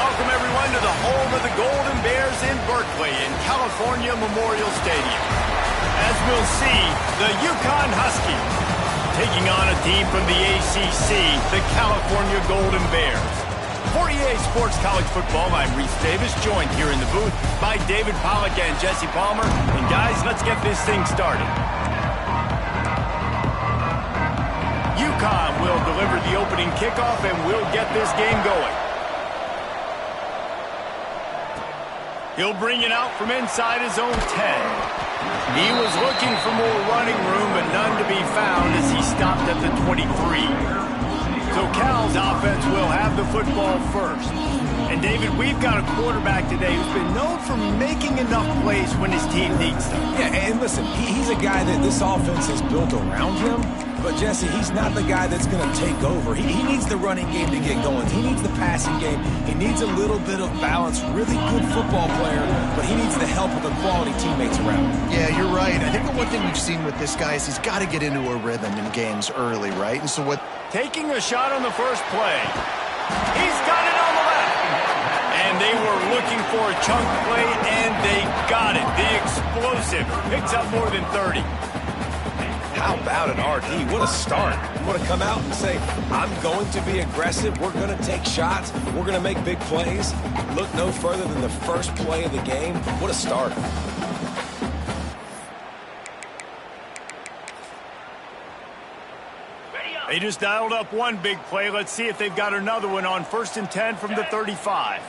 Welcome, everyone, to the home of the Golden Bears in Berkeley in California Memorial Stadium. As we'll see, the UCONN Huskies taking on a team from the ACC, the California Golden Bears. For EA Sports College Football, I'm Reese Davis, joined here in the booth by David Pollack and Jesse Palmer. And guys, let's get this thing started. UCONN will deliver the opening kickoff and we'll get this game going. He'll bring it out from inside his own 10. He was looking for more running room, but none to be found as he stopped at the 23. So Cal's offense will have the football first. And David, we've got a quarterback today who's been known for making enough plays when his team needs them. Yeah, and listen, he's a guy that this offense is built around him. But, Jesse, he's not the guy that's going to take over. He needs the running game to get going. He needs the passing game. He needs a little bit of balance. Really good football player, but he needs the help of the quality teammates around him. Yeah, you're right. I think the one thing we've seen with this guy is he's got to get into a rhythm in games early, right? And so what... Taking a shot on the first play. He's got it on the left. And they were looking for a chunk play, and they got it. The explosive picks up more than 30. How about an RD? What a start. You want to come out and say, I'm going to be aggressive. We're going to take shots. We're going to make big plays. Look no further than the first play of the game. What a start. They just dialed up one big play. Let's see if they've got another one on 1st and 10 from the 35.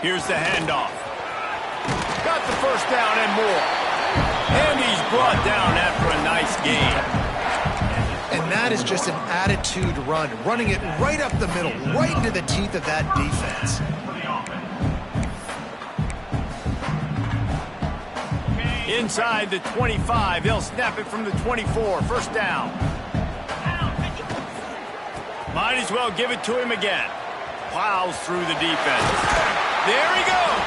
Here's the handoff. Got the first down and more. And he's brought down after a nice gain. And that is just an attitude run, running it right up the middle, right into the teeth of that defense. Inside the 25, they'll snap it from the 24, first down. Might as well give it to him again. Plows through the defense. There he goes.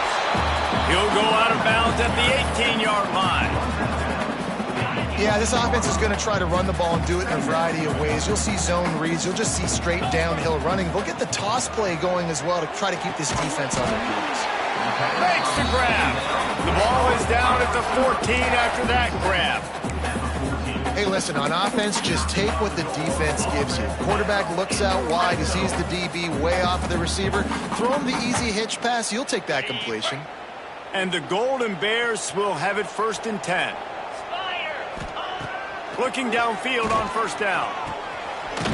He'll go out of bounds at the 18-yard line. Yeah, this offense is going to try to run the ball and do it in a variety of ways. You'll see zone reads. You'll just see straight downhill running. They'll get the toss play going as well to try to keep this defense on their heels. Makes the grab. The ball is down at the 14 after that grab. Hey, listen, on offense, just take what the defense gives you. Quarterback looks out wide. He sees the DB way off of the receiver. Throw him the easy hitch pass. You'll take that completion. And the Golden Bears will have it 1st and 10. Looking downfield on first down.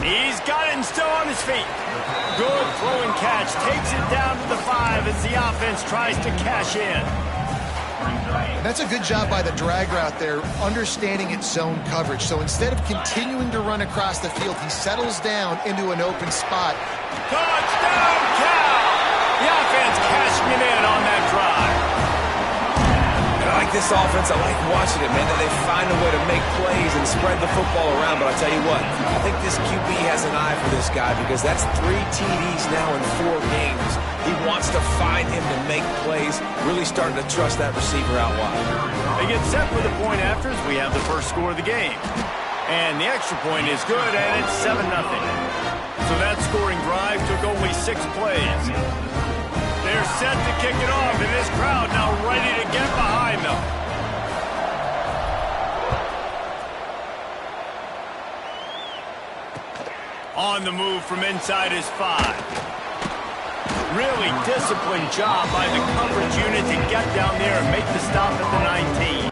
He's got it and still on his feet. Good throwing catch. Takes it down to the 5 as the offense tries to cash in. That's a good job by the drag route there, understanding its zone coverage. So instead of continuing to run across the field, he settles down into an open spot. Touchdown, Cal! The offense cashing it in on that drive. I like this offense. I like watching it, man, that they find a way to make plays and spread the football around. But I tell you what, I think this QB has an eye for this guy because that's 3 TDs now in 4 games. He wants to find him to make plays, really starting to trust that receiver out wide. They get set for the point after as we have the first score of the game. And the extra point is good, and it's 7-0. So that scoring drive took only 6 plays. They're set to kick it off, and this crowd now ready to get behind them. On the move from inside his 5. Really disciplined job by the coverage unit to get down there and make the stop at the 19.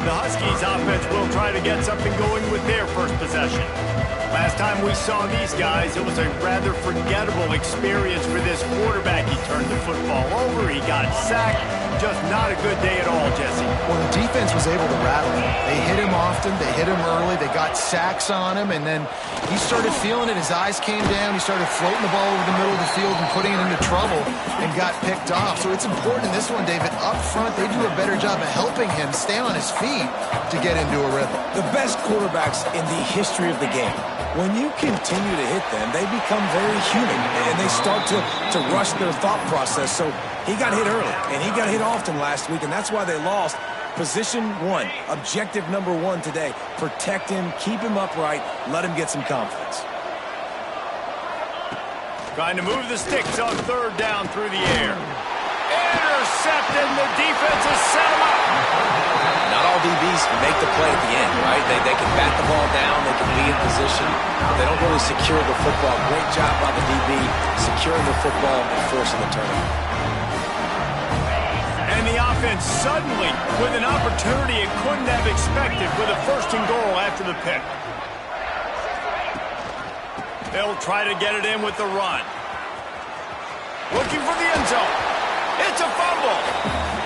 The Huskies offense will try to get something going with their first possession. Last time we saw these guys, it was a rather forgettable experience for this quarterback. He turned the football over, he got sacked. Just not a good day at all, Jesse. Well, the defense was able to rattle him. They hit him often, they hit him early, they got sacks on him, and then he started feeling it. His eyes came down, he started floating the ball over the middle of the field and putting it into trouble and got picked off. So it's important in this one, David, up front, they do a better job of helping him stay on his feet to get into a rhythm. The best quarterbacks in the history of the game when you continue to hit them, they become very human, and they start to rush their thought process. So he got hit early, and he got hit often last week, and that's why they lost. Position one, objective number one today. Protect him, keep him upright, let him get some confidence. Trying to move the sticks on third down through the air. Intercepted, the defense has set him up. Not all DBs can make the play at the end, right? They can bat the ball down, they can be in position, but they don't really secure the football. Great job by the DB securing the football and forcing the turnover. And the offense suddenly with an opportunity it couldn't have expected with a first and goal after the pick. They'll try to get it in with the run. Looking for the end zone. It's a fumble.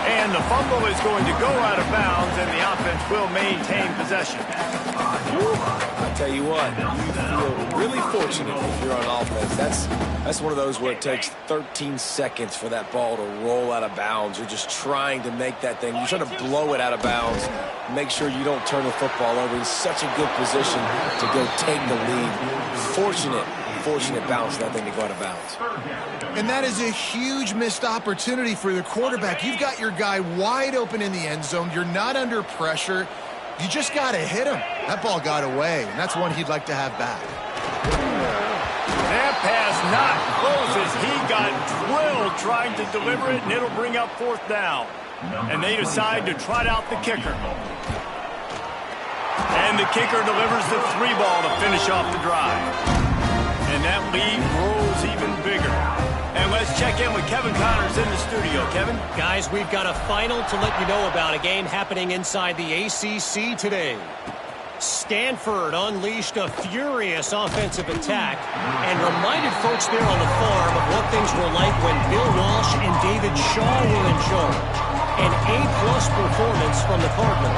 And the fumble is going to go out of bounds, and the offense will maintain possession. I tell you what, you feel really fortunate if you're on offense. That's one of those where it takes 13 seconds for that ball to roll out of bounds. You're just trying to make that thing. You're trying to blow it out of bounds. Make sure you don't turn the football over. In such a good position to go take the lead. Fortunate bounce that thing to go out of bounds. And that is a huge missed opportunity for the quarterback. You've got your guy wide open in the end zone. You're not under pressure. You just got to hit him. That ball got away, and that's one he'd like to have back. That pass not close as he got drilled trying to deliver it, and it'll bring up fourth down. And they decide to trot out the kicker. And the kicker delivers the 3 ball to finish off the drive. And that lead grows even bigger. And let's check in with Kevin Connors in the studio. Kevin? Guys, we've got a final to let you know about, a game happening inside the ACC today. Stanford unleashed a furious offensive attack and reminded folks there on the farm of what things were like when Bill Walsh and David Shaw were in charge. An A-plus performance from the Cardinals.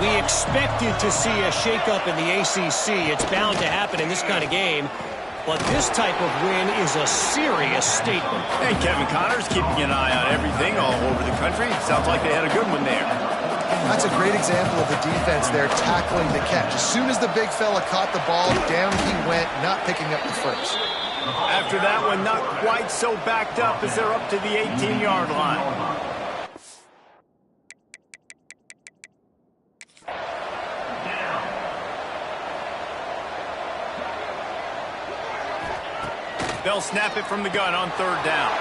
We expected to see a shakeup in the ACC. It's bound to happen in this kind of game. But this type of win is a serious statement. Hey, Kevin Connors, keeping an eye on everything all over the country. Sounds like they had a good one there. That's a great example of the defense there tackling the catch. As soon as the big fella caught the ball, down he went, not picking up the first. After that one, not quite so backed up as they're up to the 18-yard line. They'll snap it from the gun on third down.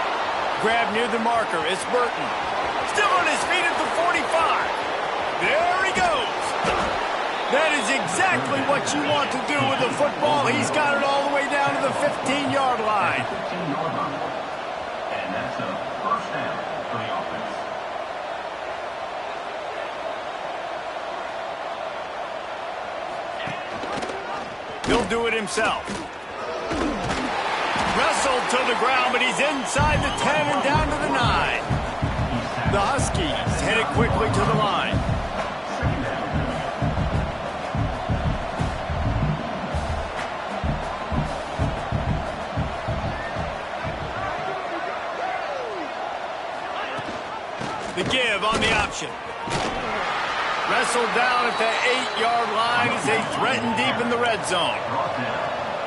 Grab near the marker. It's Burton. Still on his feet at the 45. There he goes. That is exactly what you want to do with the football. He's got it all the way down to the 15-yard line. And that's a first down for the offense. He'll do it himself. Wrestled to the ground, but he's inside the 10 and down to the 9. The Huskies headed quickly to the line. The give on the option. Wrestled down at the 8-yard line as they threaten deep in the red zone.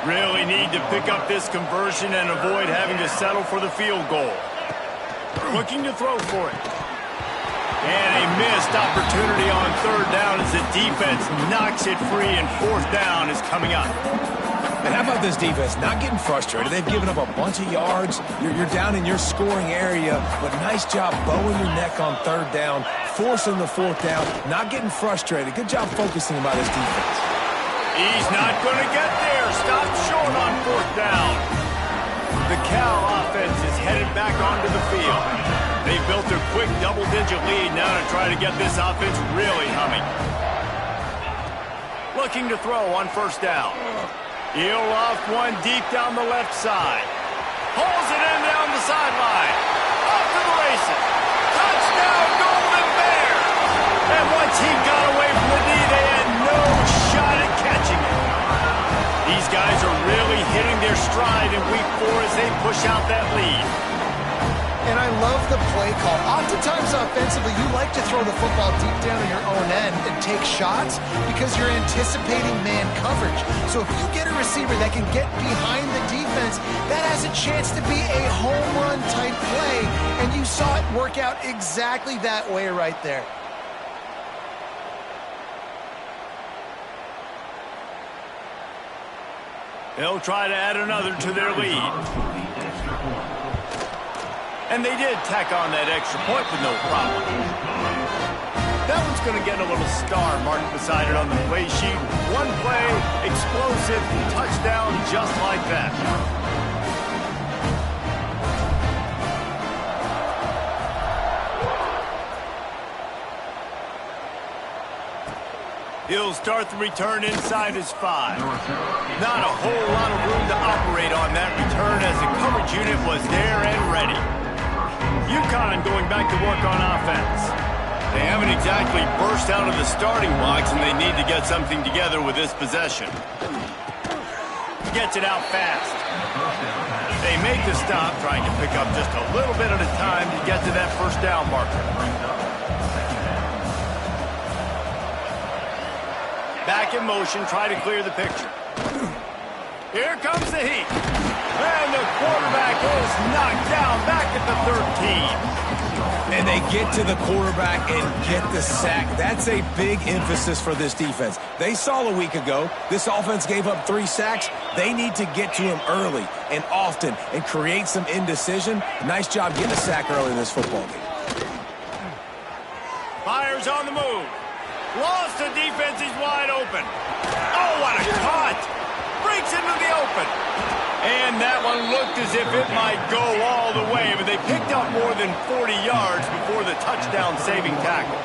Really need to pick up this conversion and avoid having to settle for the field goal. Looking to throw for it. And a missed opportunity on third down as the defense knocks it free, and fourth down is coming up. And how about this defense? Not getting frustrated. They've given up a bunch of yards. You're down in your scoring area, but nice job bowing your neck on third down, forcing the fourth down, not getting frustrated. Good job focusing by this defense. He's not going to get there. Stopped short on fourth down. The Cal offense is headed back onto the field. They built a quick double-digit lead now to try to get this offense really humming. Looking to throw on first down. He'll loft one deep down the left side. Pulls it in down the sideline. Off to the races. Touchdown, Golden Bears! And once he got away from the knee, they had no shot at catching it. These guys are really hitting their stride in week 4 as they push out that lead. And I love the play call. Oftentimes offensively, you like to throw the football deep down in your own end and take shots because you're anticipating man coverage. So if you get a receiver that can get behind the defense, that has a chance to be a home run type play. And you saw it work out exactly that way right there. They'll try to add another to their lead. And they did tack on that extra point with no problem. That one's going to get a little star marked beside it on the play sheet. One play, explosive, touchdown just like that. He'll start the return inside his 5. Not a whole lot of room to operate on that return as the coverage unit was there and ready. UCONN going back to work on offense. They haven't exactly burst out of the starting blocks, and they need to get something together with this possession. Gets it out fast. They make the stop, trying to pick up just a little bit at a time to get to that first down marker. Back in motion, try to clear the picture. Here comes the heat. And the quarterback is knocked down back at the 13. And they get to the quarterback and get the sack. That's a big emphasis for this defense. They saw a week ago, this offense gave up 3 sacks. They need to get to him early and often and create some indecision. Nice job getting a sack early in this football game. Fires on the move. Lost the defense, he's wide open. Oh, what a cut! Breaks into the open. And that one looked as if it might go all the way, but they picked up more than 40 yards before the touchdown-saving tackle.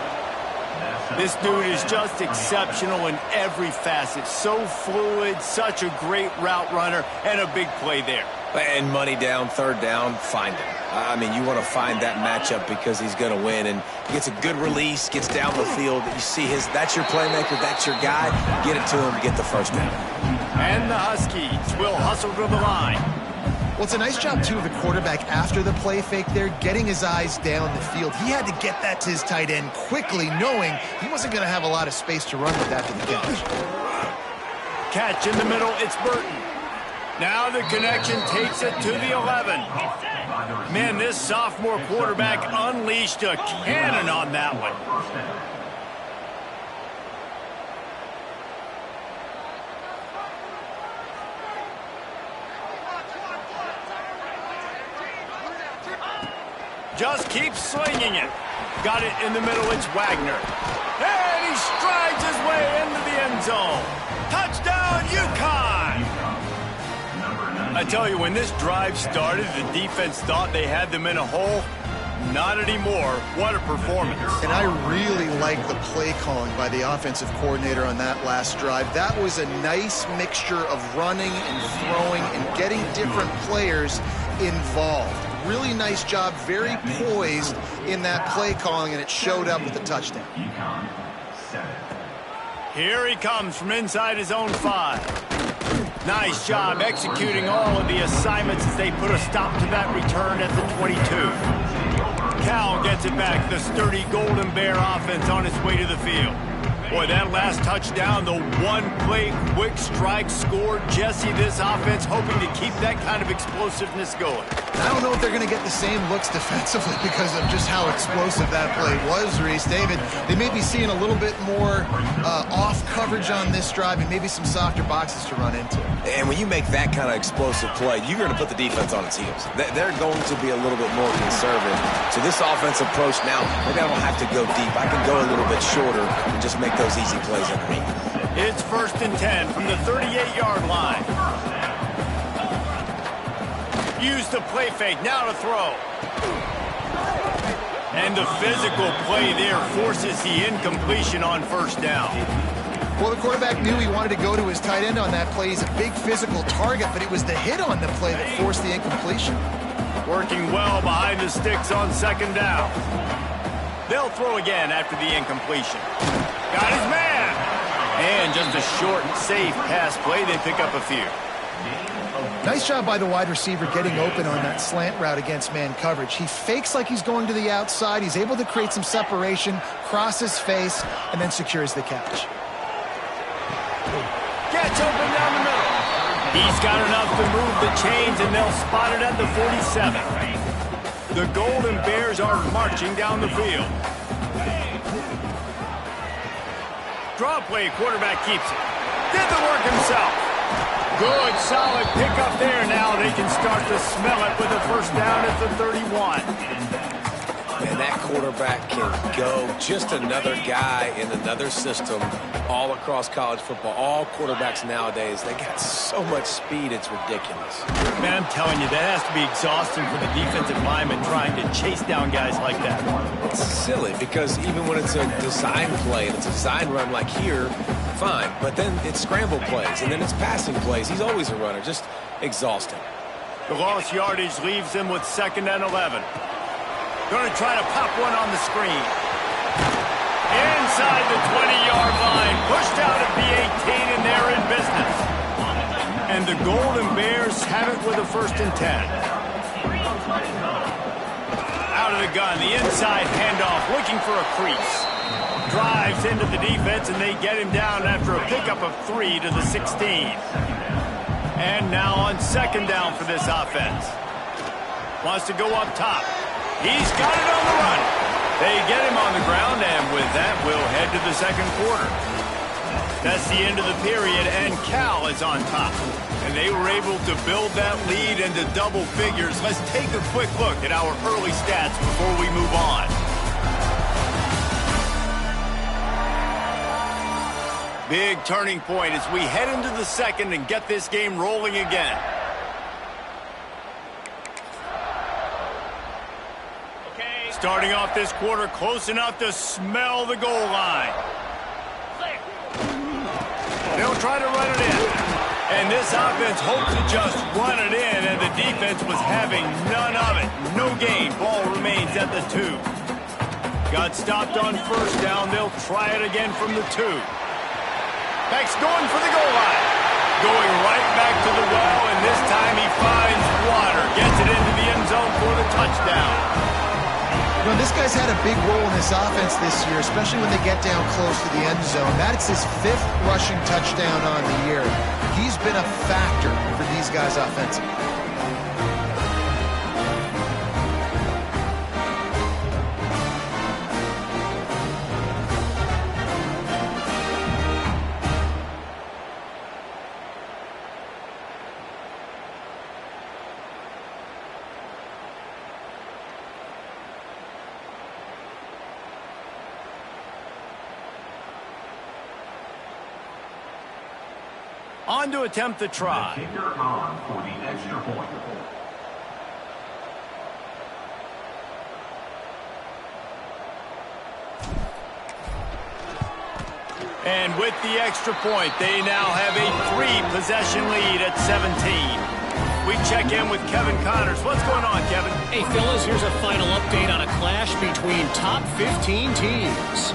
This dude is just exceptional in every facet. So fluid, such a great route runner, and a big play there. And money down, third down, find him. I mean, you want to find that matchup because he's going to win, and gets a good release, gets down the field. You see that's your playmaker, that's your guy. Get it to him, get the first down. And the Huskies will hustle to the line. Well, it's a nice job, too, of the quarterback after the play fake there, getting his eyes down the field. He had to get that to his tight end quickly, knowing he wasn't going to have a lot of space to run with after the catch. Catch in the middle, it's Burton. Now the connection takes it to the 11. Man, this sophomore quarterback unleashed a cannon on that one. Just keeps slinging it. Got it in the middle, it's Wagner. And he strides his way into the end zone. Touchdown, UCONN! I tell you, when this drive started, the defense thought they had them in a hole. Not anymore. What a performance. And I really like the play calling by the offensive coordinator on that last drive. That was a nice mixture of running and throwing and getting different players involved. Really nice job, very poised in that play calling, and it showed up with the touchdown. Here he comes from inside his own 5. Nice job executing all of the assignments as they put a stop to that return at the 22. Cal gets it back, the sturdy Golden Bear offense on its way to the field. Boy, that last touchdown, the one-play quick strike scored. Jesse, this offense hoping to keep that kind of explosiveness going. I don't know if they're going to get the same looks defensively because of just how explosive that play was, Reese. David, they may be seeing a little bit more off coverage on this drive and maybe some softer boxes to run into. And when you make that kind of explosive play, you're going to put the defense on its heels. They're going to be a little bit more conservative. So this offense approach now, maybe I don't have to go deep. I can go a little bit shorter and just make those easy plays underneath. It's 1st and 10 from the 38-yard line. Use the play fake, now to throw. And the physical play there forces the incompletion on 1st down. Well, the quarterback knew he wanted to go to his tight end on that play. He's a big physical target, but it was the hit on the play that forced the incompletion. Working well behind the sticks on 2nd down. They'll throw again after the incompletion. Got his man. And just a short, safe pass play. They pick up a few. Nice job by the wide receiver getting open on that slant route against man coverage. He fakes like he's going to the outside. He's able to create some separation, cross his face, and then secures the catch. Gets open down the middle. He's got enough to move the chains, and they'll spot it at the 47. The Golden Bears are marching down the field. Draw play, quarterback keeps it. Did the work himself. Good, solid pickup there. Now they can start to smell it with a first down at the 31. Man, that quarterback can go. Just another guy in another system all across college football. All quarterbacks nowadays, they got so much speed, it's ridiculous. Man, I'm telling you, that has to be exhausting for the defensive lineman trying to chase down guys like that. It's silly because even when it's a design play and it's a design run like here, fine. But then it's scramble plays and then it's passing plays. He's always a runner. Just exhausting. The lost yardage leaves him with 2nd and 11. Going to try to pop one on the screen. Inside the 20-yard line. Pushed out at the 18, and they're in business. And the Golden Bears have it with a 1st and 10. Out of the gun, the inside handoff, looking for a crease. Drives into the defense, and they get him down after a pickup of 3 to the 16. And now on 2nd down for this offense. Wants to go up top. He's got it on the run. They get him on the ground, and with that, we'll head to the 2nd quarter. That's the end of the period, and Cal is on top. And they were able to build that lead into double figures. Let's take a quick look at our early stats before we move on. Big turning point as we head into the 2nd and get this game rolling again. Starting off this quarter close enough to smell the goal line. They'll try to run it in. And this offense hoped to just run it in, and the defense was having none of it. No gain. Ball remains at the 2. Got stopped on 1st down. They'll try it again from the 2. Beck's going for the goal line. Going right back to the well, and this time he finds water. Gets it into the end zone for the touchdown. You know, this guy's had a big role in this offense this year, especially when they get down close to the end zone. That's his 5th rushing touchdown on the year. He's been a factor for these guys offensively. On to attempt the try. The kicker on for the extra point. And with the extra point, they now have a 3-possession lead at 17. We check in with Kevin Connors. What's going on, Kevin? Hey, fellas, here's a final update on a clash between top 15 teams.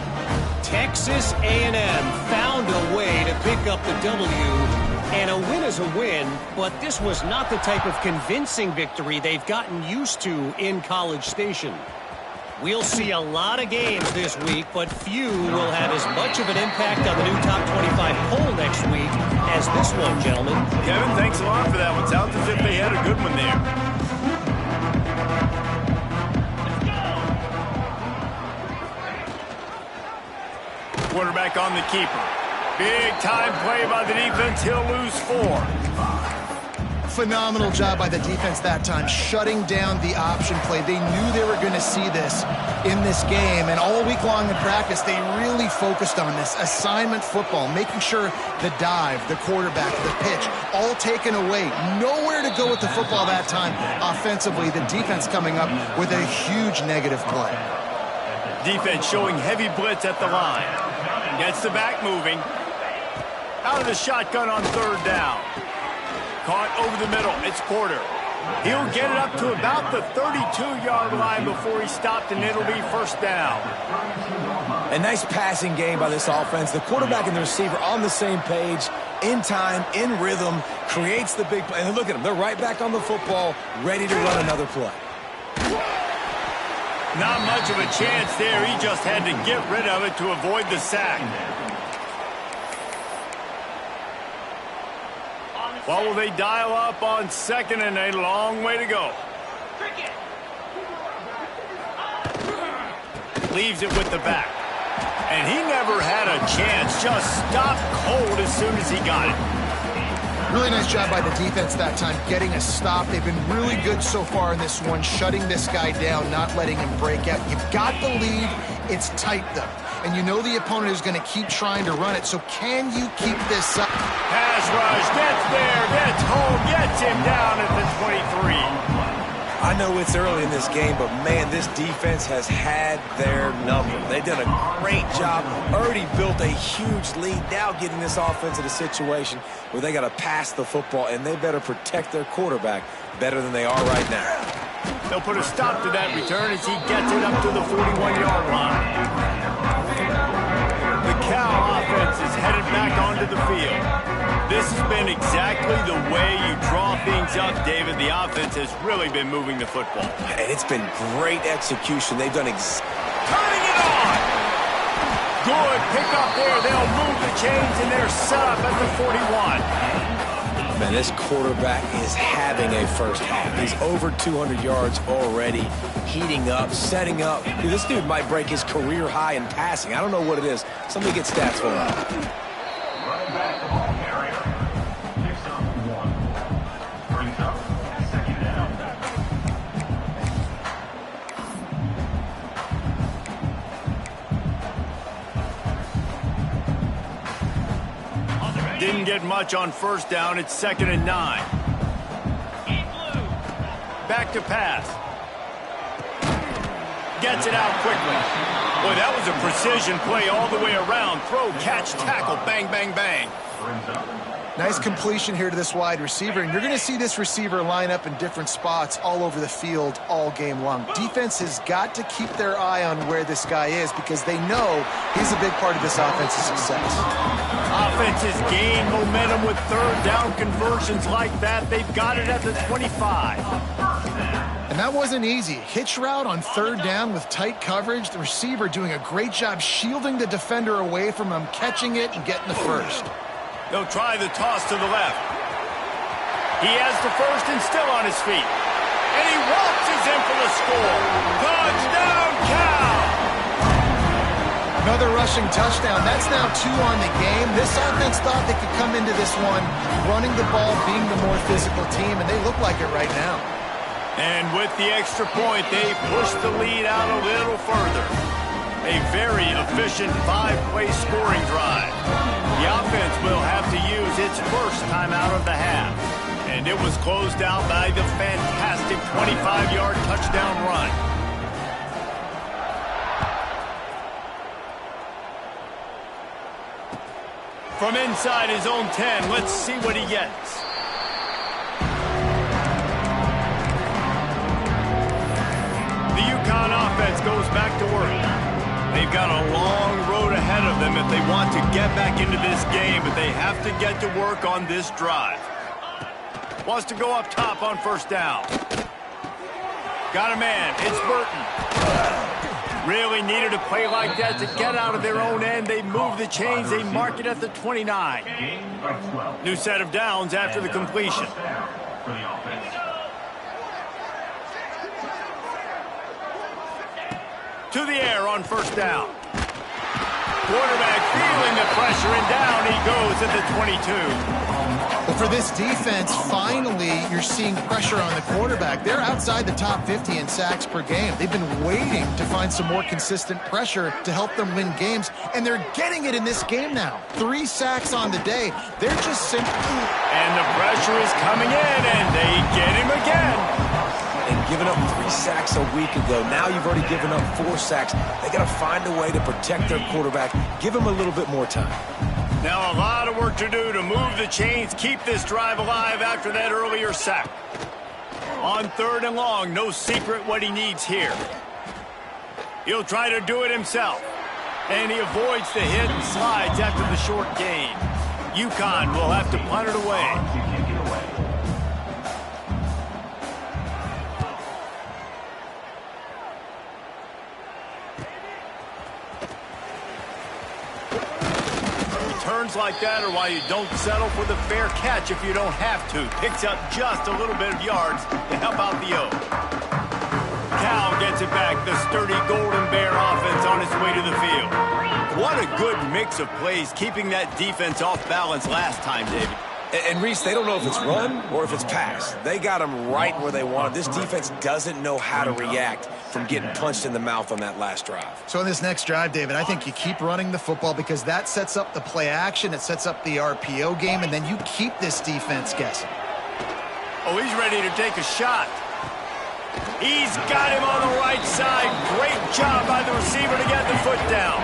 Texas A&M found a way to pick up the W, and a win is a win, but this was not the type of convincing victory they've gotten used to in College Station. We'll see a lot of games this week, but few will have as much of an impact on the new top 25 poll next week as this one, gentlemen. Kevin, thanks a lot for that one. Sounds as if they had a good one there. Quarterback on the keeper. Big time play by the defense. He'll lose 4. Phenomenal job by the defense that time, shutting down the option play. They knew they were going to see this in this game, and all week long in practice, they really focused on this assignment football, making sure the dive, the quarterback, the pitch, all taken away. Nowhere to go with the football that time offensively. The defense coming up with a huge negative play. Defense showing heavy blitz at the line. Gets the back moving. Out of the shotgun on 3rd down. Caught over the middle. It's Porter. He'll get it up to about the 32-yard line before he stopped, and it'll be 1st down. A nice passing game by this offense. The quarterback and the receiver on the same page. In time, in rhythm, creates the big play. And look at them. They're right back on the football, ready to run another play. Not much of a chance there. He just had to get rid of it to avoid the sack. What will they dial up on 2nd and a long way to go? Leaves it with the back. And he never had a chance. Just stopped cold as soon as he got it. Really nice job by the defense that time, getting a stop. They've been really good so far in this one, shutting this guy down, not letting him break out. You've got the lead. It's tight, though. And you know the opponent is going to keep trying to run it, so can you keep this up? Pass rush, gets there, gets home, gets him down at the 23. I know it's early in this game, but, man, this defense has had their number. They've done a great job, already built a huge lead, now getting this offense in a situation where they got to pass the football, and they better protect their quarterback better than they are right now. They'll put a stop to that return as he gets it up to the 41-yard line. The Cal offense is headed back onto the field. This has been exactly the way you draw things up, David. The offense has really been moving the football. And it's been great execution. They've done turning it on! Good pick up there. They'll move the chains, and they're set up at the 41. Man, this quarterback is having a first half. He's over 200 yards already, heating up, setting up. Dude, this dude might break his career high in passing. I don't know what it is. Somebody get stats for him. Running back the ball carrier. Picks up 1. Brings up 2nd down. Didn't get much on 1st down. It's 2nd and 9. Back to pass. Gets it out quickly. Boy, that was a precision play all the way around. Throw, catch, tackle, bang, bang, bang. Nice completion here to this wide receiver, and you're going to see this receiver line up in different spots all over the field all game long. Defense has got to keep their eye on where this guy is because they know he's a big part of this offense's success. Offense has gained momentum with 3rd down conversions like that. They've got it at the 25. And that wasn't easy. Hitch route on 3rd down with tight coverage. The receiver doing a great job shielding the defender away from him, catching it and getting the first. They'll try the toss to the left. He has the first and still on his feet. And he waltzes in for the score. Touchdown, Cal! Another rushing touchdown. That's now 2 on the game. This offense thought they could come into this one running the ball, being the more physical team, and they look like it right now. And with the extra point, they push the lead out a little further. A very efficient 5-play scoring drive. The offense will have to use its first timeout of the half. And it was closed out by the fantastic 25-yard touchdown run. From inside his own 10, let's see what he gets. The UConn offense goes back to work. They've got a long road ahead of them if they want to get back into this game, but they have to get to work on this drive. Wants to go up top on 1st down. Got a man. It's Burton. Really needed a play like that to get out of their own end. They move the chains. They mark it at the 29. New set of downs after the completion. To the air on 1st down. Quarterback feeling the pressure, and down he goes at the 22. Well, for this defense, finally, you're seeing pressure on the quarterback. They're outside the top 50 in sacks per game. They've been waiting to find some more consistent pressure to help them win games, and they're getting it in this game now. 3 sacks on the day. They're just simply... And the pressure is coming in, and they get him again. And giving up 3 sacks a week ago. Now you've already given up 4 sacks. They got to find a way to protect their quarterback. Give him a little bit more time. Now a lot of work to do to move the chains, keep this drive alive after that earlier sack. On 3rd and long, no secret what he needs here. He'll try to do it himself. And he avoids the hit and slides after the short gain. UConn will have to punt it away. To kick it away. Returns like that are why you don't settle for the fair catch if you don't have to. Picks up just a little bit of yards to help out the O. Cal gets it back. The sturdy Golden Bear offense on its way to the field. What a good mix of plays, keeping that defense off balance last time, David. And Reese, they don't know if it's run or if it's pass. They got them right where they want it. This defense doesn't know how to react from getting punched in the mouth on that last drive. So in this next drive, David, I think you keep running the football because that sets up the play action, it sets up the RPO game, and then you keep this defense guessing. Oh, he's ready to take a shot. He's got him on the right side. Great job by the receiver to get the foot down.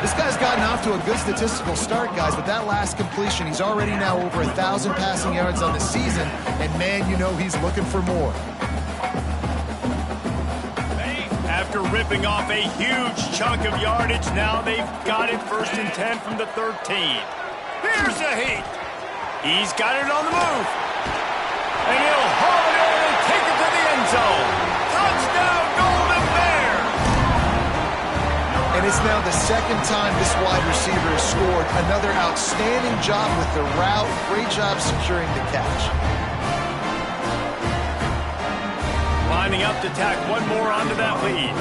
This guy's gotten off to a good statistical start, guys. With that last completion, he's already now over 1,000 passing yards on the season, and man, you know he's looking for more. After ripping off a huge chunk of yardage, now they've got it 1st and 10 from the 13. Here's a heat. He's got it on the move. And he'll haul it in and take it to the end zone. Touchdown, Golden Bear! And it's now the second time this wide receiver has scored. Another outstanding job with the route. Great job securing the catch. Lining up to tack one more onto that lead.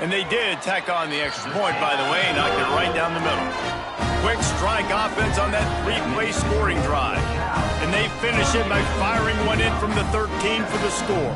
And they did tack on the extra point, by the way, knocked it right down the middle. Quick strike offense on that 3-play scoring drive. And they finish it by firing one in from the 13 for the score.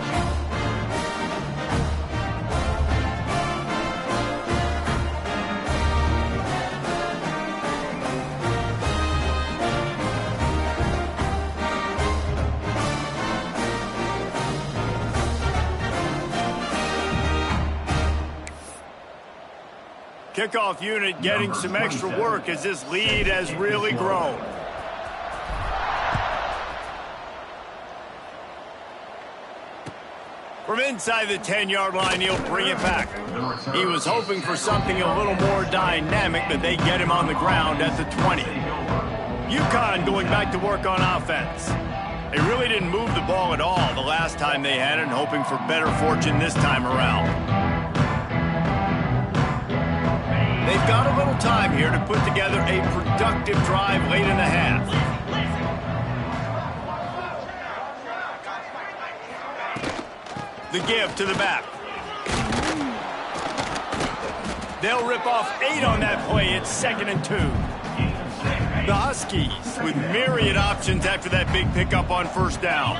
Kickoff unit getting some extra work as this lead has really grown. From inside the 10-yard line, he'll bring it back. He was hoping for something a little more dynamic, but they get him on the ground at the 20. UConn going back to work on offense. They really didn't move the ball at all the last time they had it, and hoping for better fortune this time around. They've got a little time here to put together a productive drive late in the half. The give to the back. They'll rip off 8 on that play. It's 2nd and 2. The Huskies with myriad options after that big pickup on 1st down.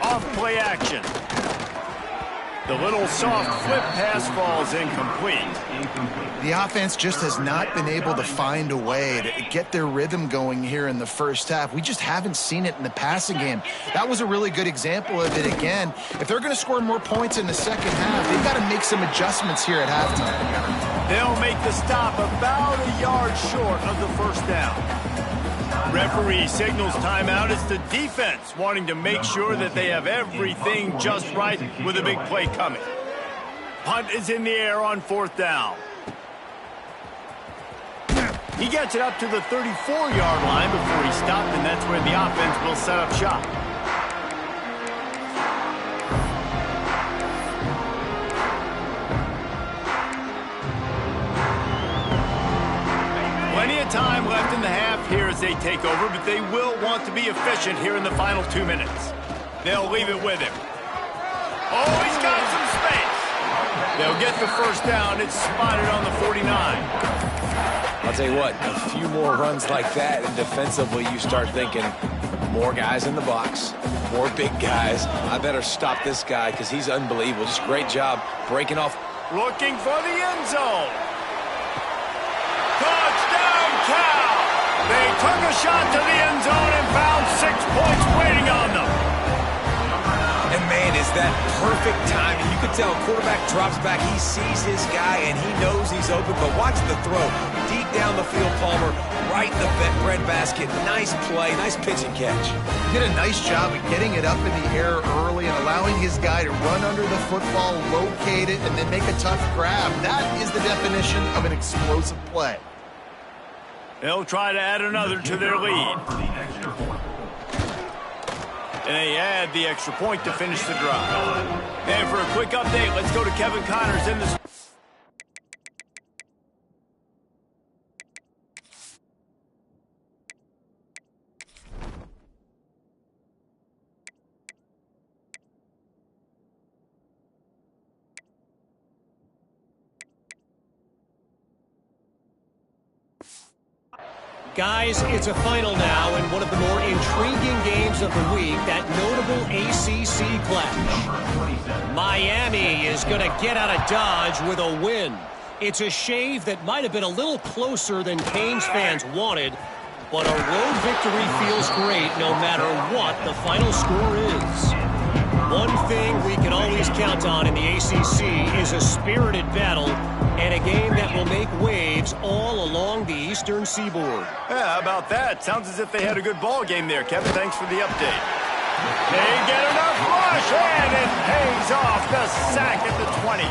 Off play action. The little soft flip pass falls incomplete. The offense just has not been able to find a way to get their rhythm going here in the first half. We just haven't seen it in the passing game. That was a really good example of it again. If they're going to score more points in the second half, they've got to make some adjustments here at halftime. They'll make the stop about a yard short of the 1st down. Referee signals timeout. It's the defense wanting to make sure that they have everything just right with a big play coming. Punt is in the air on 4th down. He gets it up to the 34-yard line before he stopped, and that's where the offense will set up shop. Plenty of time left in the half here as they take over, but they will want to be efficient here in the final 2 minutes. They'll leave it with him. Oh, he's got some space. They'll get the 1st down. It's spotted on the 49. I'll tell you what, a few more runs like that, and defensively you start thinking, more guys in the box, more big guys. I better stop this guy because he's unbelievable. Just great job breaking off. Looking for the end zone. Touchdown, Cal! They took a shot to the end zone and found 6 points waiting on them. And man, is It's that perfect timing. You can tell quarterback drops back. He sees his guy, and he knows he's open. But watch the throw. Deep down the field, Palmer, right in the bread basket. Nice play, nice pitch and catch. He did a nice job of getting it up in the air early and allowing his guy to run under the football, locate it, and then make a tough grab. That is the definition of an explosive play. They'll try to add another to their lead. And they add the extra point to finish the drive. And for a quick update, let's go to Kevin Connors in the... Guys, it's a final now and one of the more intriguing games of the week, that notable ACC clash. Miami is going to get out of Dodge with a win. It's a shave that might have been a little closer than Canes fans wanted, but a road victory feels great no matter what the final score is. One thing we can always count on in the ACC is a spirited battle and a game that will make waves all along the Eastern Seaboard. Yeah, how about that? Sounds as if they had a good ball game there, Kevin. Thanks for the update. They get enough rush, and it pays off. The sack at the 20.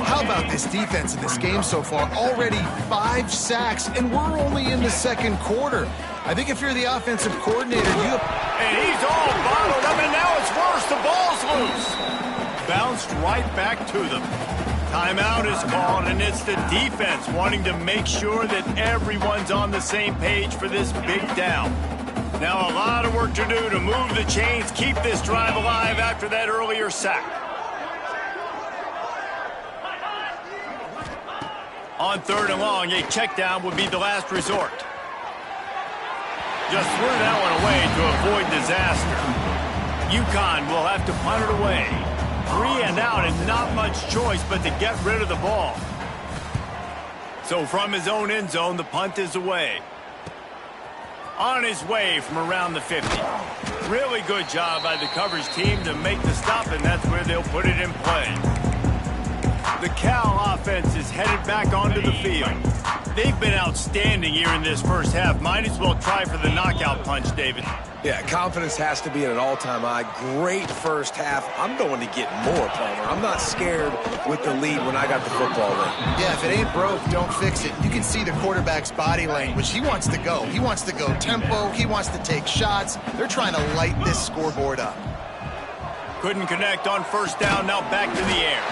How about this defense in this game so far? Already 5 sacks, and we're only in the second quarter. I think if you're the offensive coordinator, And he's all bottled up, and now it's worse. The ball's loose. Bounced right back to them. Timeout is called, and it's the defense wanting to make sure that everyone's on the same page for this big down. Now a lot of work to do to move the chains, keep this drive alive after that earlier sack. On 3rd and long, a check down would be the last resort. Just threw that one away to avoid disaster. UConn will have to punt it away. 3 and out and not much choice but to get rid of the ball. So from his own end zone, the punt is away. On his way from around the 50. Really good job by the coverage team to make the stop, and that's where they'll put it in play. The Cal offense is headed back onto the field. They've been outstanding here in this first half. Might as well try for the knockout punch, David. Yeah, confidence has to be at an all-time high. Great first half. I'm going to get more, Palmer. I'm not scared with the lead when I got the football there. Yeah, if it ain't broke, don't fix it. You can see the quarterback's body language. He wants to go. He wants to go tempo. He wants to take shots. They're trying to light this scoreboard up. Couldn't connect on 1st down. Now back to the air.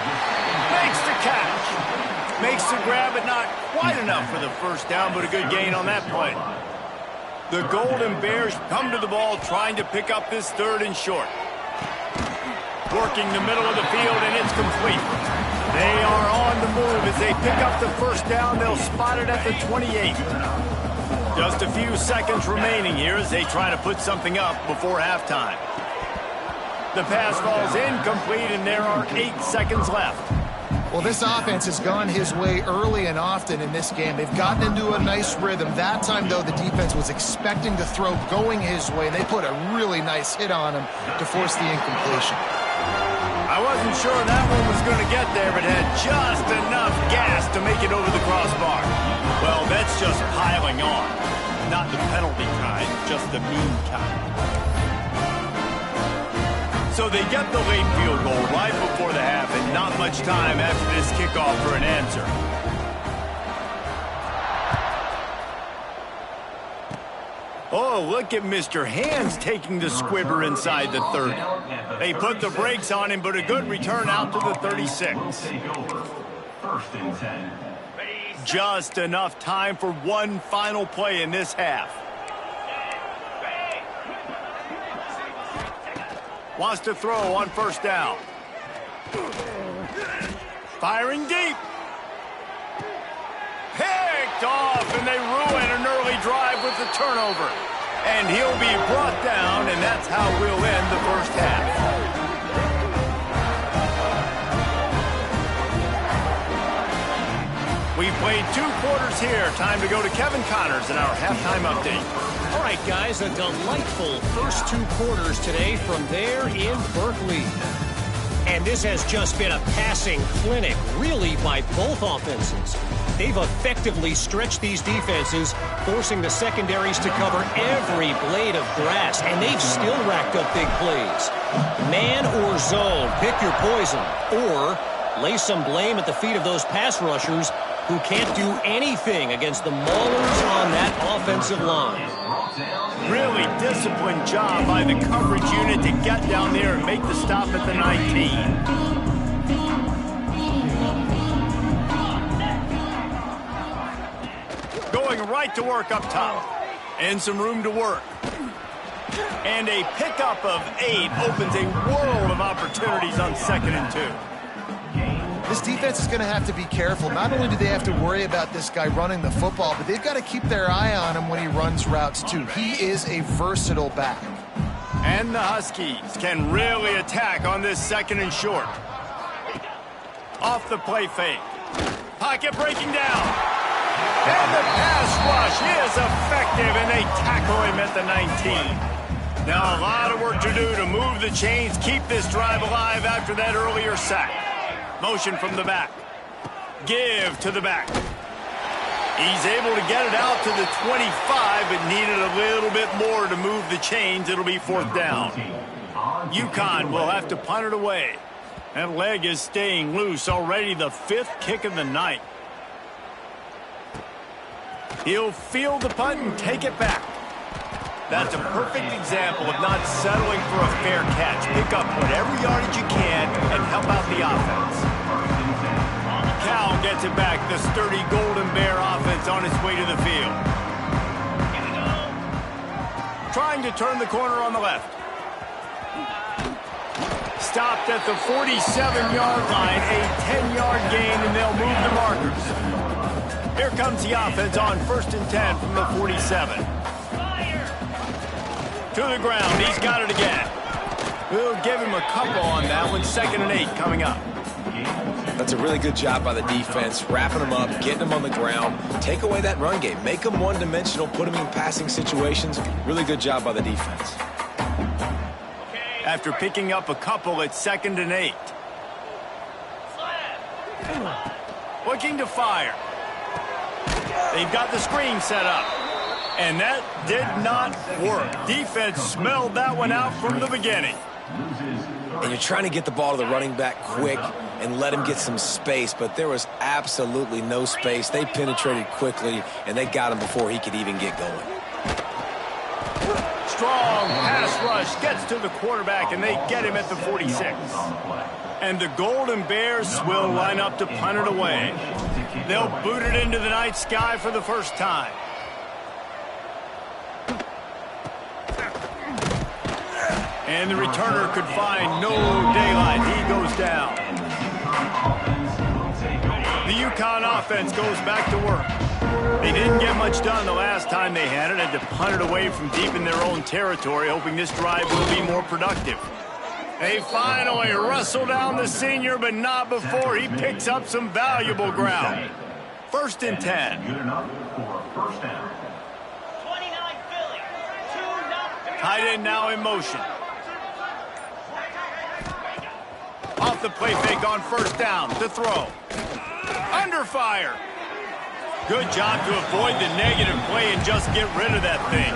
Makes the catch. Makes the grab, but not quite enough for the 1st down, but a good gain on that play. The Golden Bears come to the ball trying to pick up this 3rd and short. Working the middle of the field, and it's complete. They are on the move as they pick up the 1st down. They'll spot it at the 28. Just a few seconds remaining here as they try to put something up before halftime. The pass falls incomplete, and there are 8 seconds left. Well, this offense has gone his way early and often in this game. They've gotten into a nice rhythm. That time, though, the defense was expecting to throw going his way. They put a really nice hit on him to force the incompletion. I wasn't sure that one was going to get there, but had just enough gas to make it over the crossbar. Well, that's just piling on. Not the penalty kind, just the mean kind. So they get the late field goal right before the half, and not much time after this kickoff for an answer. Oh, look at Mr. Hands taking the squibber inside the 30. They put the brakes on him, but a good return out to the 36. 1st and 10. Just enough time for one final play in this half. Wants to throw on 1st down. Firing deep. Picked off, and they ruin an early drive with the turnover. And he'll be brought down, and that's how we'll end the first half. We've played 2 quarters here. Time to go to Kevin Connors in our halftime update. All right, guys, a delightful first 2 quarters today from there in Berkeley. And this has just been a passing clinic, really, by both offenses. They've effectively stretched these defenses, forcing the secondaries to cover every blade of grass, and they've still racked up big plays. Man or zone, pick your poison, or lay some blame at the feet of those pass rushers who can't do anything against the maulers on that offensive line. Really disciplined job by the coverage unit to get down there and make the stop at the 19. Going right to work up top. And some room to work. And a pickup of 8 opens a world of opportunities on 2nd and 2. This defense is going to have to be careful. Not only do they have to worry about this guy running the football, but they've got to keep their eye on him when he runs routes too. He is a versatile back. And the Huskies can really attack on this 2nd and short. Off the play fake. Pocket breaking down. And the pass rush is effective, and they tackle him at the 19. Now a lot of work to do to move the chains, keep this drive alive after that earlier sack. Motion from the back. Give to the back. He's able to get it out to the 25, but needed a little bit more to move the chains. It'll be 4th down. UConn will have to punt it away. That leg is staying loose. Already the 5th kick of the night. He'll field the punt and take it back. That's a perfect example of not settling for a fair catch. Pick up whatever yardage you can and help out the offense. Cal gets it back. The sturdy Golden Bear offense on its way to the field. Trying to turn the corner on the left. Stopped at the 47-yard line. A 10-yard gain, and they'll move the markers. Here comes the offense on 1st and 10 from the 47. To the ground. He's got it again. We'll give him a couple on that one. 2nd and 8 coming up. That's a really good job by the defense, wrapping them up, getting them on the ground. Take away that run game. Make them one-dimensional, put them in passing situations. Really good job by the defense. After picking up a couple at 2nd and 8. Looking to fire. They've got the screen set up. And that did not work. Defense smelled that one out from the beginning. And you're trying to get the ball to the running back quick and let him get some space, but there was absolutely no space. They penetrated quickly, and they got him before he could even get going. Strong pass rush gets to the quarterback, and they get him at the 46. And the Golden Bears will line up to punt it away. They'll boot it into the night sky for the first time. And the returner could find no daylight. He goes down. The UConn offense goes back to work. They didn't get much done the last time they had it. Had to punt it away from deep in their own territory, hoping this drive will be more productive. They finally wrestle down the senior, but not before he picks up some valuable ground. 1st and 10. Tight end now in motion. Off the play fake on 1st down to throw. Under fire. Good job to avoid the negative play and just get rid of that thing.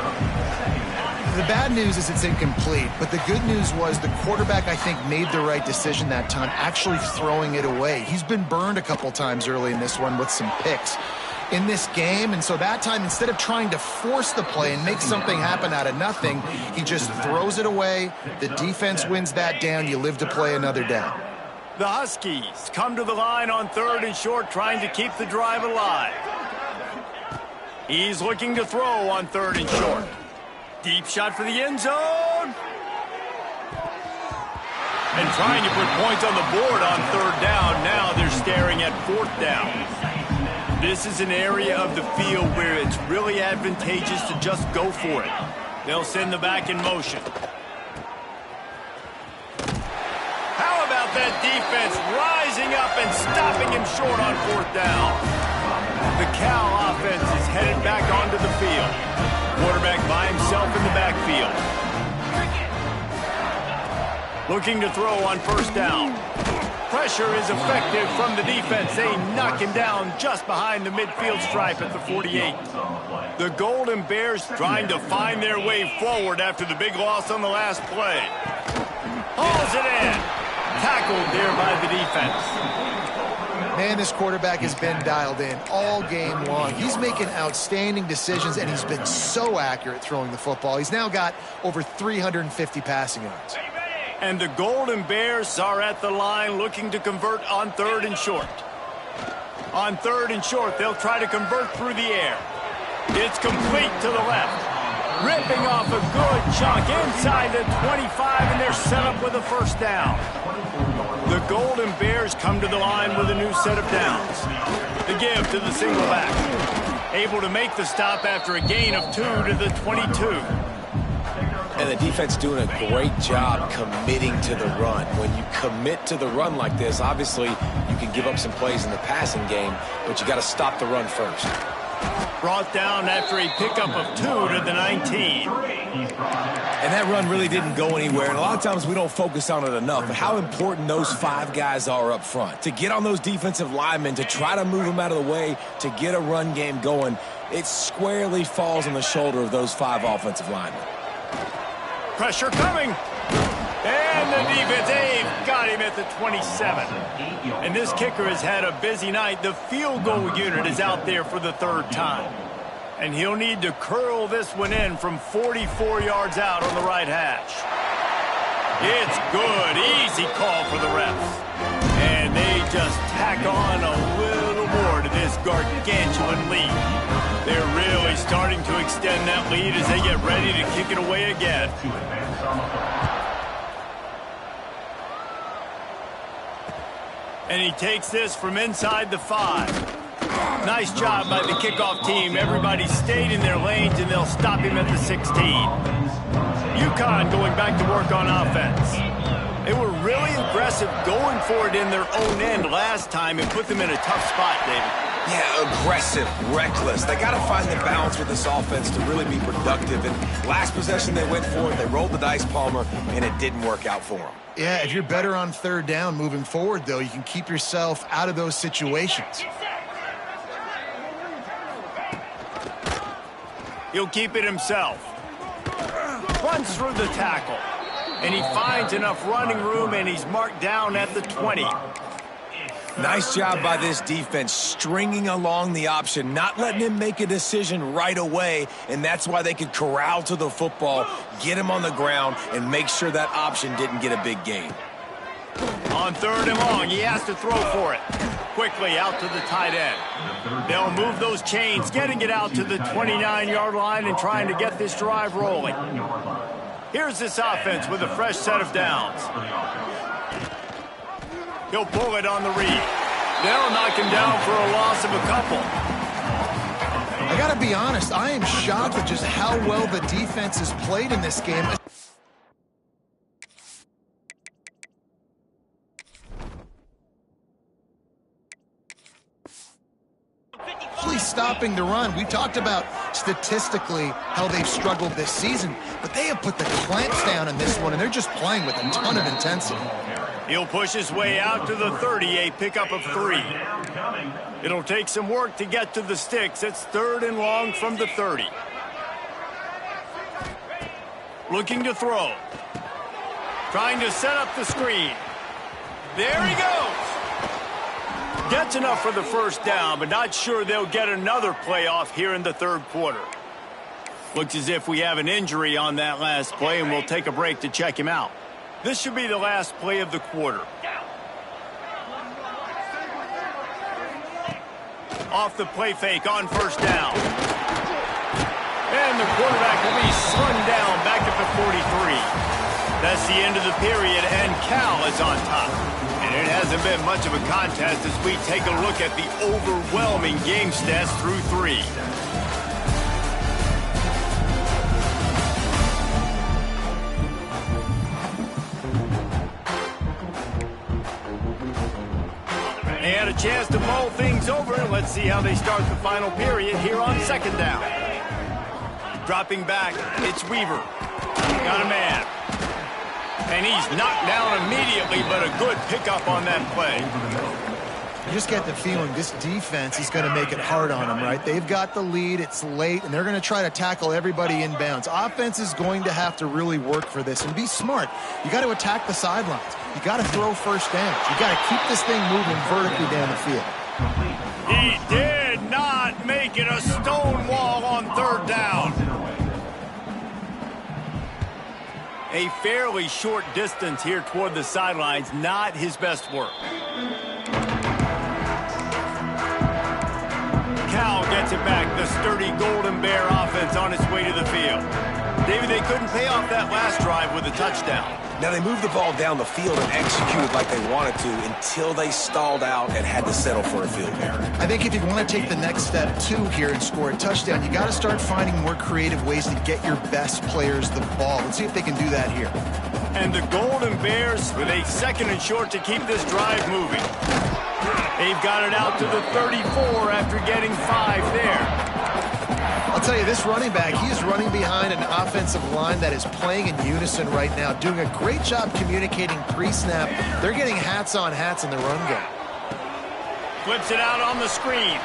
The bad news is it's incomplete, but the good news was the quarterback, I think, made the right decision that time, actually throwing it away. He's been burned a couple times early in this one with some picks in this game, and so that time, instead of trying to force the play and make something happen out of nothing, he just throws it away. The defense wins that down. You live to play another down. The Huskies come to the line on 3rd and short, trying to keep the drive alive. He's looking to throw on 3rd and short. Deep shot for the end zone. And trying to put points on the board on 3rd down. Now they're staring at 4th down. This is an area of the field where it's really advantageous to just go for it. They'll send the back in motion. How about that defense rising up and stopping him short on 4th down? The Cal offense is headed back onto the field. Quarterback by himself in the backfield. Looking to throw on first down. Pressure is effective from the defense. They knock him down just behind the midfield stripe at the 48. The Golden Bears trying to find their way forward after the big loss on the last play. Hauls it in. Tackled there by the defense. Man, this quarterback has been dialed in all game long. He's making outstanding decisions, and he's been so accurate throwing the football. He's now got over 350 passing yards. And the Golden Bears are at the line looking to convert on 3rd and short. On 3rd and short, they'll try to convert through the air. It's complete to the left. Ripping off a good chunk inside the 25, and they're set up with a first down. The Golden Bears come to the line with a new set of downs. The give to the single back. Able to make the stop after a gain of 2 to the 22. And the defense doing a great job committing to the run. When you commit to the run like this, obviously you can give up some plays in the passing game, but you got to stop the run first. Brought down after a pickup of 2 to the 19. And that run really didn't go anywhere, and a lot of times we don't focus on it enough, but how important those 5 guys are up front. To get on those defensive linemen, to try to move them out of the way, to get a run game going, it squarely falls on the shoulder of those 5 offensive linemen. Pressure coming. And the defense, they've got him at the 27. And this kicker has had a busy night. The field goal unit is out there for the 3rd time. And he'll need to curl this one in from 44 yards out on the right hash. It's good. Easy call for the refs. And they just tack on a little more to this gargantuan lead. They're really starting to extend that lead as they get ready to kick it away again. And he takes this from inside the 5. Nice job by the kickoff team. Everybody stayed in their lanes, and they'll stop him at the 16. UConn going back to work on offense. They were really aggressive going for it in their own end last time and put them in a tough spot, David. Yeah, aggressive, reckless. They got to find the balance with this offense to really be productive. And last possession they went for it, they rolled the dice, Palmer, and it didn't work out for them. Yeah, if you're better on 3rd down moving forward, though, you can keep yourself out of those situations. He'll keep it himself. Runs through the tackle. And he finds enough running room, and he's marked down at the 20. Nice job by this defense, stringing along the option, not letting him make a decision right away, and that's why they could corral to the football, get him on the ground, and make sure that option didn't get a big gain. On 3rd and long, he has to throw for it. Quickly out to the tight end. They'll move those chains, getting it out to the 29-yard line and trying to get this drive rolling. Here's this offense with a fresh set of downs. He'll pull it on the read. They'll knock him down for a loss of a couple. I got to be honest, I am shocked at just how well the defense has played in this game. Stopping the run. We talked about statistically how they've struggled this season, but they have put the clamps down in this one, and they're just playing with a ton of intensity. He'll push his way out to the 30, a pickup of 3. It'll take some work to get to the sticks. It's 3rd and long from the 30. Looking to throw. Trying to set up the screen. There he goes. Gets enough for the first down, but not sure they'll get another play off here in the 3rd quarter. Looks as if we have an injury on that last play, and we'll take a break to check him out. This should be the last play of the quarter. Off the play fake on first down. And the quarterback will be slung down back at the 43. That's the end of the period, and Cal is on top. And it hasn't been much of a contest as we take a look at the overwhelming game stats through 3. They had a chance to mull things over, and let's see how they start the final period here on second down. Dropping back, it's Weaver. Got a man. And he's knocked down immediately, but a good pickup on that play. You just get the feeling this defense is going to make it hard on them, right? They've got the lead, it's late, and they're going to try to tackle everybody inbounds. Offense is going to have to really work for this and be smart. You got to attack the sidelines. You got to throw first downs. You got to keep this thing moving vertically down the field. He did not make it a stone wall on third down. A fairly short distance here toward the sidelines, not his best work. Cal gets it back, the sturdy Golden Bear offense on its way to the field. David, they couldn't pay off that last drive with a touchdown. Now, they moved the ball down the field and executed like they wanted to until they stalled out and had to settle for a field goal. I think if you want to take the next step, too, here and score a touchdown, you got to start finding more creative ways to get your best players the ball. Let's see if they can do that here. And the Golden Bears with a second and short to keep this drive moving. They've got it out to the 34 after getting 5 there. I'll tell you, this running back, he's running behind an offensive line that is playing in unison right now, doing a great job communicating pre-snap. They're getting hats on hats in the run game. Flips it out on the screen.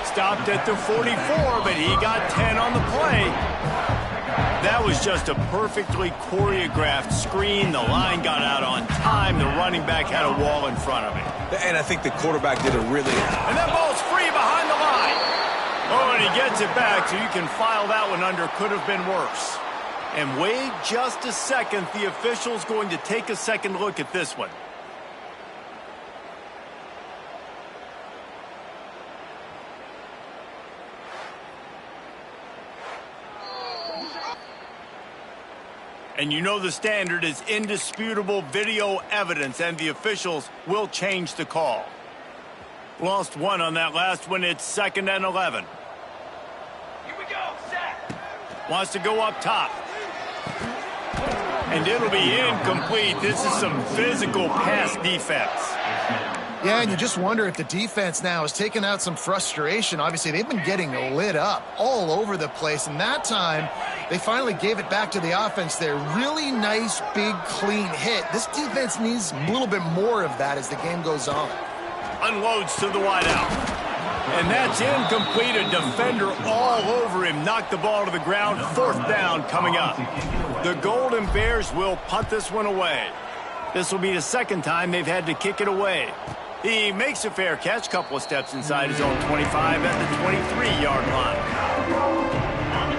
Stopped at the 44, but he got 10 on the play. That was just a perfectly choreographed screen. The line got out on time. The running back had a wall in front of him. And I think the quarterback did a really... And that ball's free behind the line. Oh, and he gets it back, so you can file that one under. Could have been worse. And wait just a second. The official's going to take a second look at this one. And you know the standard is indisputable video evidence, and the officials will change the call. Lost one on that last one. It's 2nd and 11. Here we go, set. Wants to go up top. And it'll be incomplete. This is some physical pass defense. Yeah, and you just wonder if the defense now is taking out some frustration. Obviously, they've been getting lit up all over the place, and that time they finally gave it back to the offense there. Really nice, big, clean hit. This defense needs a little bit more of that as the game goes on. Unloads to the wideout. And that's incomplete. A defender all over him. Knocked the ball to the ground. 4th down coming up. The Golden Bears will punt this one away. This will be the 2nd time they've had to kick it away. He makes a fair catch, couple of steps inside his own 25 at the 23-yard line.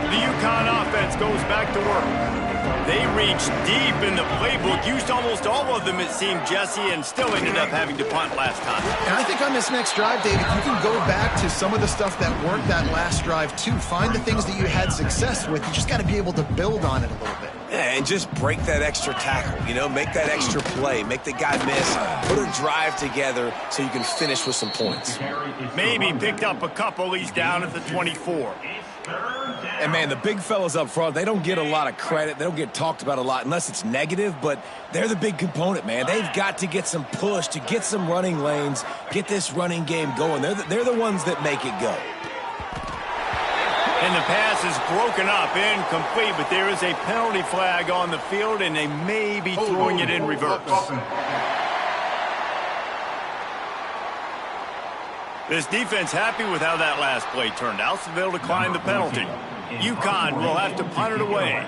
The UConn offense goes back to work. They reached deep in the playbook, used almost all of them, it seemed, Jesse, and still ended up having to punt last time. And I think on this next drive, David, you can go back to some of the stuff that worked that last drive, too. Find the things that you had success with. You just got to be able to build on it a little bit. Yeah, and just break that extra tackle, you know, make that extra play, make the guy miss, put a drive together so you can finish with some points. Maybe picked up a couple. He's down at the 24. And, man, the big fellas up front, they don't get a lot of credit. They don't get talked about a lot unless it's negative, but they're the big component, man. They've got to get some push, to get some running lanes, get this running game going. They're the ones that make it go. And the pass is broken up, incomplete, but there is a penalty flag on the field, and they may be throwing it in reverse. This defense happy with how that last play turned out, so they'll decline the penalty. UConn will have to punt it away.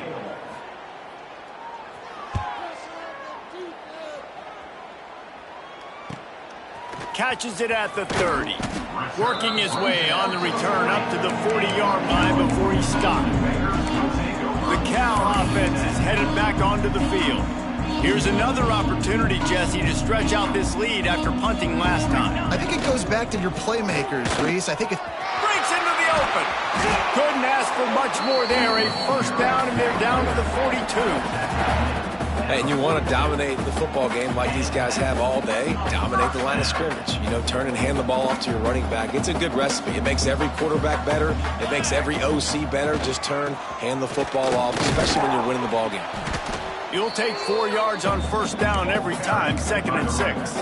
Catches it at the 30. Working his way on the return up to the 40-yard line before he stopped. The Cal offense is headed back onto the field. Here's another opportunity, Jesse, to stretch out this lead after punting last time. I think it goes back to your playmakers, Reese. I think it breaks into the open. Couldn't ask for much more there. A 1st down, and they're down to the 42. And you want to dominate the football game like these guys have all day, dominate the line of scrimmage. You know, turn and hand the ball off to your running back. It's a good recipe. It makes every quarterback better. It makes every OC better. Just turn, hand the football off, especially when you're winning the ball game. You'll take 4 yards on first down every time, 2nd and 6.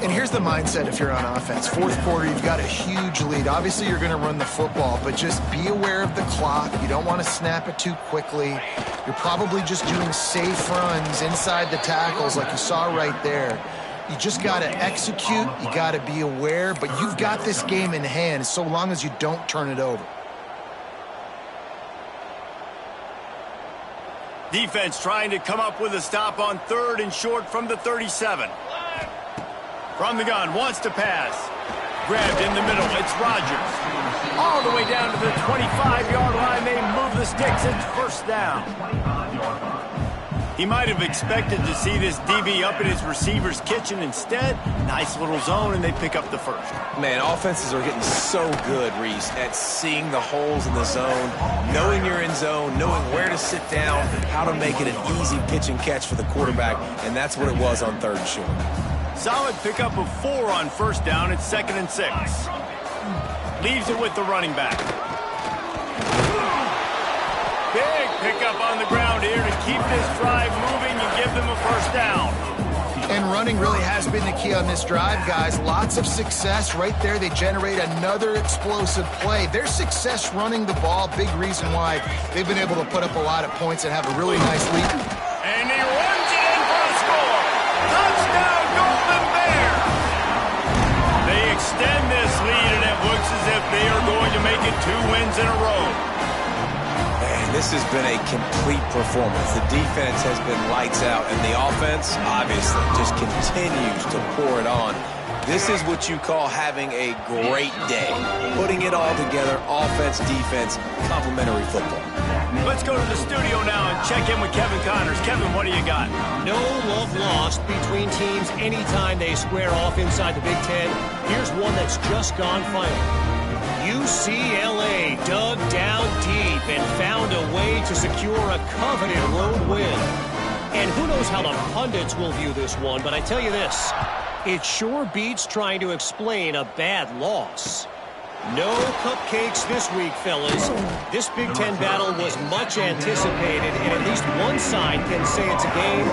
And here's the mindset if you're on offense. Fourth quarter, you've got a huge lead. Obviously, you're going to run the football, but just be aware of the clock. You don't want to snap it too quickly. You're probably just doing safe runs inside the tackles like you saw right there. You just got to execute. You got to be aware, but you've got this game in hand so long as you don't turn it over. Defense trying to come up with a stop on 3rd and short from the 37. From the gun, wants to pass. Grabbed in the middle, it's Rodgers. All the way down to the 25-yard line, they move the sticks, it's first down. He might have expected to see this DB up in his receiver's kitchen. Instead, nice little zone, and they pick up the first. Man, offenses are getting so good, Reese, at seeing the holes in the zone, knowing you're in zone, knowing where to sit down, how to make it an easy pitch and catch for the quarterback, and that's what it was on 3rd and short. Solid pickup of 4 on first down. It's 2nd and 6. Leaves it with the running back. Big pickup on the ground here to keep this drive moving and give them a first down. And running really has been the key on this drive, guys. Lots of success right there. They generate another explosive play. Their success running the ball, big reason why they've been able to put up a lot of points and have a really nice lead. And he runs it in for a score. Touchdown, Golden Bear. They extend this lead, and it looks as if they are going to make it 2 wins in a row. Man, this has been a complete performance. The defense has been lights out, and the offense, obviously, just continues to pour it on. This is what you call having a great day. Putting it all together, offense, defense, complementary football. Let's go to the studio now and check in with Kevin Connors. Kevin, what do you got? No love lost between teams anytime they square off inside the Big Ten. Here's one that's just gone final. UCLA dug down deep and found a way to secure a coveted road win. And who knows how the pundits will view this one, but I tell you this, it sure beats trying to explain a bad loss. No cupcakes this week, fellas. This Big Ten battle was much anticipated, and at least one side can say it's a game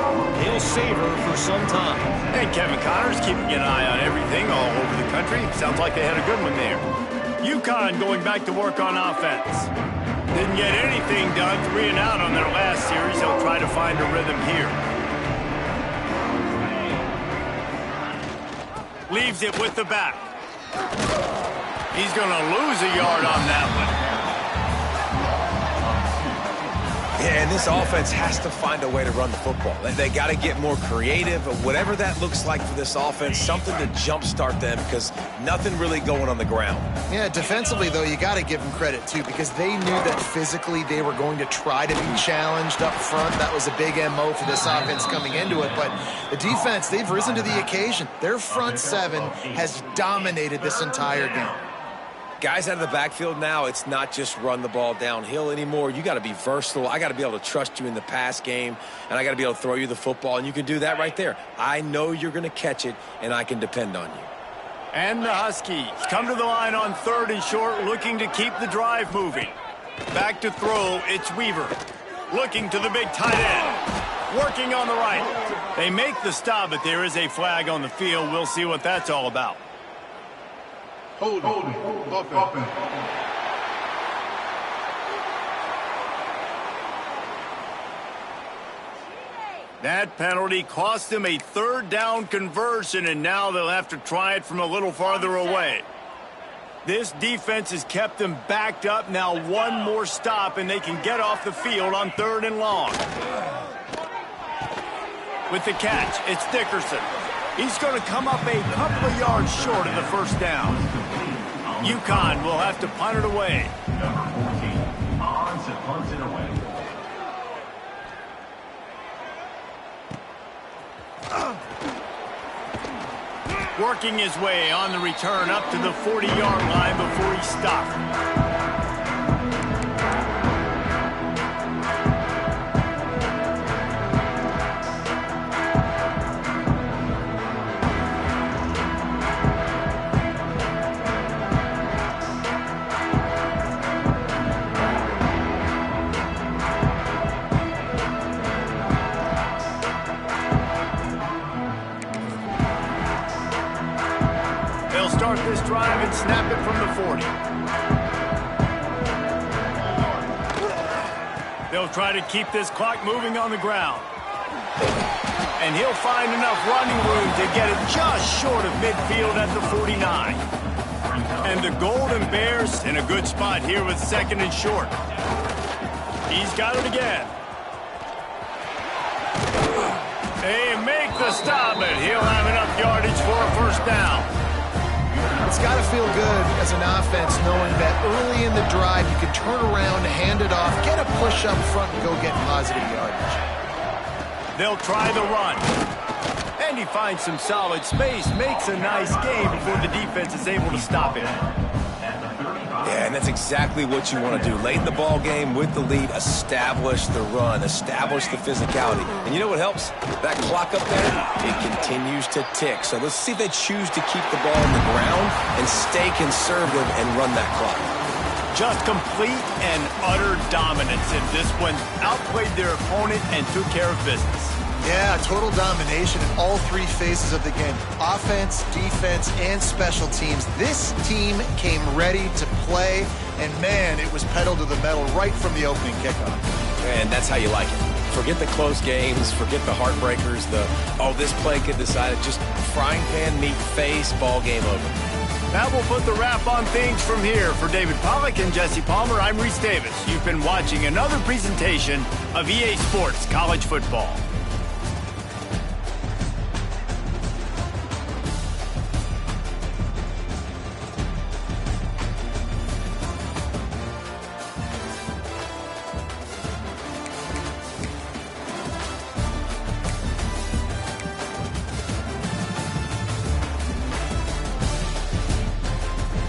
they'll savor for some time. And Kevin Connors keeping an eye on everything all over the country. Sounds like they had a good one there. UConn going back to work on offense. Didn't get anything done, 3 and out on their last series. They'll try to find a rhythm here. Leaves it with the back. He's going to lose a yard on that one. Yeah, and this offense has to find a way to run the football. They got to get more creative, whatever that looks like for this offense, something to jumpstart them because nothing really going on the ground. Yeah, defensively, though, you got to give them credit, too, because they knew that physically they were going to try to be challenged up front. That was a big MO for this offense coming into it. But the defense, they've risen to the occasion. Their front 7 has dominated this entire game. Guys out of the backfield now, it's not just run the ball downhill anymore. You got to be versatile. I got to be able to trust you in the pass game, and I got to be able to throw you the football, and you can do that right there. I know you're going to catch it, and I can depend on you. And the Huskies come to the line on 3rd and short, looking to keep the drive moving. Back to throw, it's Weaver. Looking to the big tight end. Working on the right. They make the stop, but there is a flag on the field. We'll see what that's all about. Hold it. That penalty cost them a 3rd down conversion, and now they'll have to try it from a little farther away. This defense has kept them backed up. Now one more stop, and they can get off the field on 3rd and long. With the catch, it's Dickerson. He's going to come up a couple of yards short of the first down. UConn will have to punt it away. Number 14 on to punt it away. Working his way on the return up to the 40-yard line before he stopped. and snap it from the 40. They'll try to keep this clock moving on the ground. And he'll find enough running room to get it just short of midfield at the 49. And the Golden Bears in a good spot here with 2nd and short. He's got it again. They make the stop, but he'll have enough yardage for a first down. It's got to feel good as an offense knowing that early in the drive you can turn around, hand it off, get a push up front, and go get positive yardage. They'll try the run. And he finds some solid space, makes a nice game before the defense is able to stop him. Yeah, and that's exactly what you want to do. Late in the ball game with the lead, establish the run, establish the physicality. And you know what helps? That clock up there, it continues to tick. So let's see if they choose to keep the ball on the ground and stay conservative and run that clock. Just complete and utter dominance in this one. Outplayed their opponent and took care of business. Yeah, total domination in all 3 phases of the game. Offense, defense, and special teams. This team came ready to play, and man, it was pedal to the metal right from the opening kickoff. And that's how you like it. Forget the close games, forget the heartbreakers, this play could decide it. Just frying pan meet face, ball game over. That will put the wrap on things from here. For David Pollack and Jesse Palmer, I'm Reese Davis. You've been watching another presentation of EA Sports College Football.